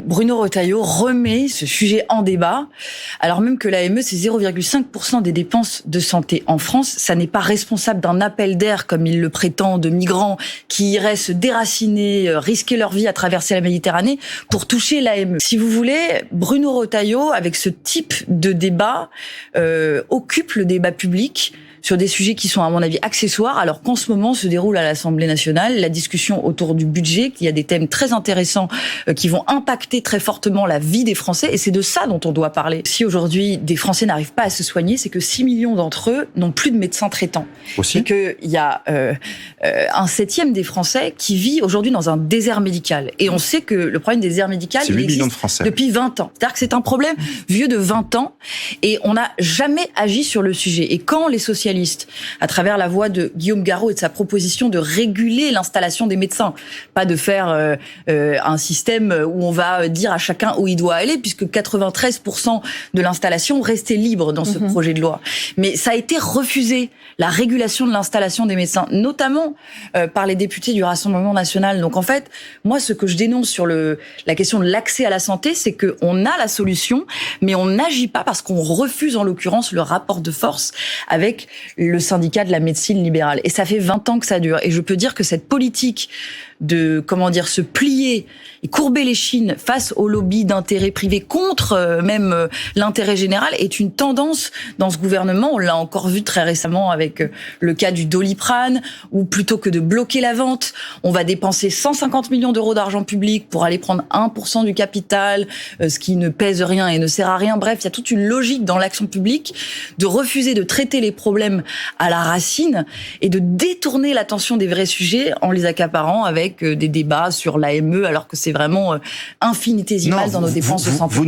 Bruno Retailleau remet ce sujet en débat, alors même que l'AME, c'est 0,5% des dépenses de santé en France. Ça n'est pas responsable d'un appel d'air, comme il le prétend, de migrants qui iraient se déraciner, risquer leur vie à traverser la Méditerranée pour toucher l'AME. Si vous voulez, Bruno Retailleau, avec ce type de débat, occupe le débat public sur des sujets qui sont, à mon avis, accessoires, alors qu'en ce moment se déroule à l'Assemblée nationale la discussion autour du budget, qu'il y a des thèmes très intéressants qui vont impacter très fortement la vie des Français, et c'est de ça dont on doit parler. Si aujourd'hui des Français n'arrivent pas à se soigner, c'est que 6 millions d'entre eux n'ont plus de médecins traitants. Aussi. Et qu'il y a un septième des Français qui vit aujourd'hui dans un désert médical. Et on sait que le problème des déserts médicaux, il existe depuis 20 ans. C'est-à-dire que c'est un problème vieux de 20 ans, et on n'a jamais agi sur le sujet. Et quand les socialistes, à travers la voix de Guillaume Garot et de sa proposition de réguler l'installation des médecins, pas de faire un système où on va dire à chacun où il doit aller, puisque 93% de l'installation restait libre dans ce projet de loi. Mais ça a été refusé, la régulation de l'installation des médecins, notamment par les députés du Rassemblement national. Donc en fait, moi, ce que je dénonce sur la question de l'accès à la santé, c'est qu'on a la solution, mais on n'agit pas parce qu'on refuse, en l'occurrence, le rapport de force avec le syndicat de la médecine libérale. Et ça fait 20 ans que ça dure. Et je peux dire que cette politique de, se plier et courber les chines face au lobby d'intérêts privés contre même l'intérêt général est une tendance dans ce gouvernement. On l'a encore vu très récemment avec le cas du Doliprane, où plutôt que de bloquer la vente, on va dépenser 150 millions d'euros d'argent public pour aller prendre 1% du capital, ce qui ne pèse rien et ne sert à rien. Bref, il y a toute une logique dans l'action publique de refuser de traiter les problèmes à la racine et de détourner l'attention des vrais sujets en les accaparant avec des débats sur l'AME, alors que c'est vraiment infinitésimal dans nos dépenses de santé.